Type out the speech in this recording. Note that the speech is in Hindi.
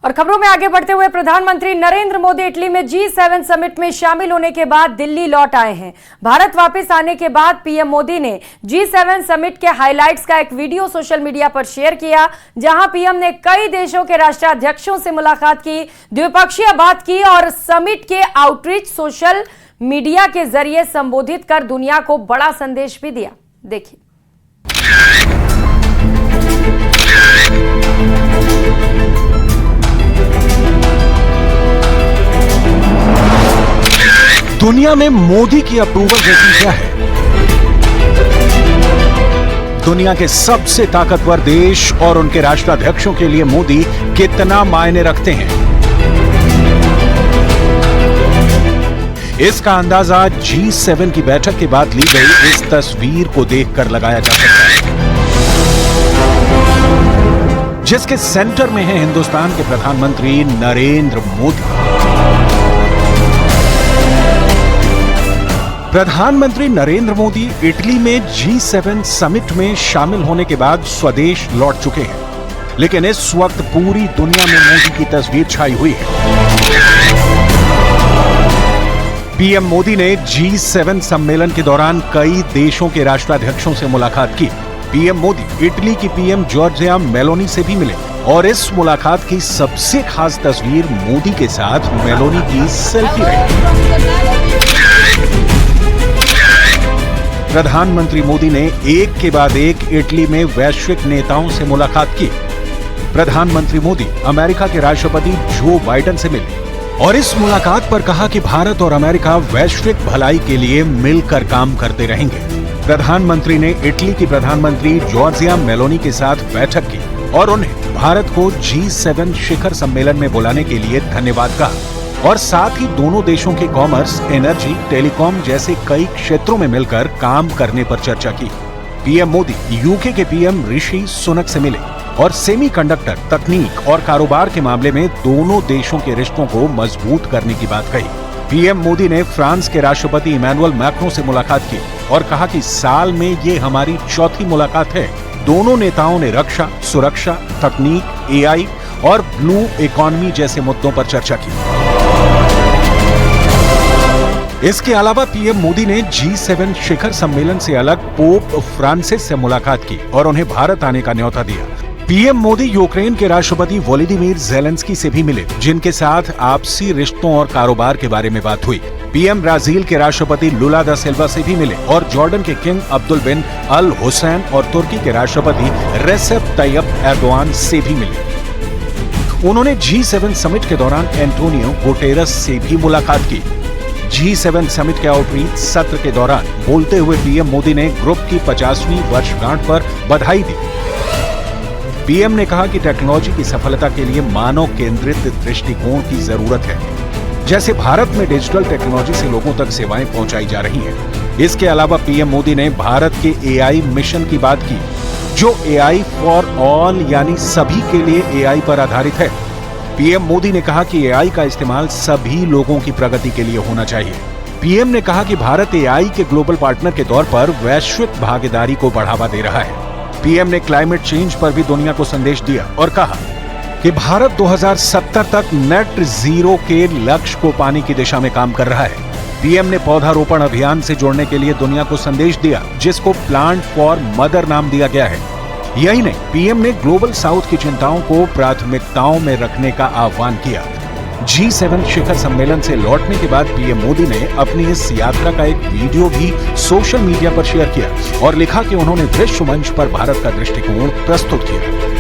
और खबरों में आगे बढ़ते हुए प्रधानमंत्री नरेंद्र मोदी इटली में G7 समिट में शामिल होने के बाद दिल्ली लौट आए हैं। भारत वापस आने के बाद पीएम मोदी ने G7 समिट के हाइलाइट्स का एक वीडियो सोशल मीडिया पर शेयर किया, जहां पीएम ने कई देशों के राष्ट्राध्यक्षों से मुलाकात की, द्विपक्षीय बात की और समिट के आउटरीच सोशल मीडिया के जरिए संबोधित कर दुनिया को बड़ा संदेश भी दिया। देखिए। दुनिया में मोदी की अप्रूवल रेटिंग क्या है? दुनिया के सबसे ताकतवर देश और उनके राष्ट्राध्यक्षों के लिए मोदी कितना मायने रखते हैं, इसका अंदाजा G7 की बैठक के बाद ली गई इस तस्वीर को देखकर लगाया जा सकता है, जिसके सेंटर में है हिंदुस्तान के प्रधानमंत्री नरेंद्र मोदी। प्रधानमंत्री नरेंद्र मोदी इटली में G7 समिट में शामिल होने के बाद स्वदेश लौट चुके हैं, लेकिन इस वक्त पूरी दुनिया में मोदी की तस्वीर छाई हुई है। पीएम मोदी ने G7 सम्मेलन के दौरान कई देशों के राष्ट्राध्यक्षों से मुलाकात की। पीएम मोदी इटली की पीएम जॉर्जिया मेलोनी से भी मिले और इस मुलाकात की सबसे खास तस्वीर मोदी के साथ मेलोनी की सेल्फी रही। प्रधानमंत्री मोदी ने एक के बाद एक इटली में वैश्विक नेताओं से मुलाकात की। प्रधानमंत्री मोदी अमेरिका के राष्ट्रपति जो बाइडेन से मिले और इस मुलाकात पर कहा कि भारत और अमेरिका वैश्विक भलाई के लिए मिलकर काम करते रहेंगे। प्रधानमंत्री ने इटली की प्रधानमंत्री जॉर्जिया मेलोनी के साथ बैठक की और उन्हें भारत को G7 शिखर सम्मेलन में बुलाने के लिए धन्यवाद कहा और साथ ही दोनों देशों के कॉमर्स, एनर्जी, टेलीकॉम जैसे कई क्षेत्रों में मिलकर काम करने पर चर्चा की। पीएम मोदी यूके के पीएम ऋषि सुनक से मिले और सेमीकंडक्टर, तकनीक और कारोबार के मामले में दोनों देशों के रिश्तों को मजबूत करने की बात कही। पीएम मोदी ने फ्रांस के राष्ट्रपति इमैनुअल मैक्रों से मुलाकात की और कहा कि साल में ये हमारी चौथी मुलाकात है। दोनों नेताओं ने रक्षा, सुरक्षा, तकनीक, AI और ब्लू इकोनॉमी जैसे मुद्दों पर चर्चा की। इसके अलावा पीएम मोदी ने G7 शिखर सम्मेलन से अलग पोप फ्रांसिस से मुलाकात की और उन्हें भारत आने का न्योता दिया। पीएम मोदी यूक्रेन के राष्ट्रपति वोलोदिमीर ज़ेलेंस्की से भी मिले, जिनके साथ आपसी रिश्तों और कारोबार के बारे में बात हुई। पीएम ब्राजील के राष्ट्रपति लुला दा सिल्वा से भी मिले और जॉर्डन के किंग अब्दुल बिन अल हुसैन और तुर्की के राष्ट्रपति रेसेप तैयब एर्दोआन से भी मिले। उन्होंने G7 समिट के दौरान एंटोनियो गुटेरस से भी मुलाकात की। G7 समिट के आउटरीच सत्र के दौरान बोलते हुए पीएम मोदी ने ग्रुप की 50वीं वर्षगांठ पर बधाई दी। पीएम ने कहा कि टेक्नोलॉजी की सफलता के लिए मानव केंद्रित दृष्टिकोण की जरूरत है, जैसे भारत में डिजिटल टेक्नोलॉजी से लोगों तक सेवाएं पहुंचाई जा रही हैं। इसके अलावा पीएम मोदी ने भारत के AI मिशन की बात की, जो AI फॉर ऑल यानी सभी के लिए AI पर आधारित है। पीएम मोदी ने कहा कि AI का इस्तेमाल सभी लोगों की प्रगति के लिए होना चाहिए। पीएम ने कहा कि भारत AI के ग्लोबल पार्टनर के तौर पर वैश्विक भागीदारी को बढ़ावा दे रहा है। पीएम ने क्लाइमेट चेंज पर भी दुनिया को संदेश दिया और कहा कि भारत 2070 तक नेट जीरो के लक्ष्य को पाने की दिशा में काम कर रहा है। पीएम ने पौधारोपण अभियान से जोड़ने के लिए दुनिया को संदेश दिया, जिसको प्लांट फॉर मदर नाम दिया गया है। यही नहीं, पीएम ने ग्लोबल साउथ की चिंताओं को प्राथमिकताओं में रखने का आह्वान किया। G7 शिखर सम्मेलन से लौटने के बाद पीएम मोदी ने अपनी इस यात्रा का एक वीडियो भी सोशल मीडिया पर शेयर किया और लिखा कि उन्होंने विश्व मंच पर भारत का दृष्टिकोण प्रस्तुत किया।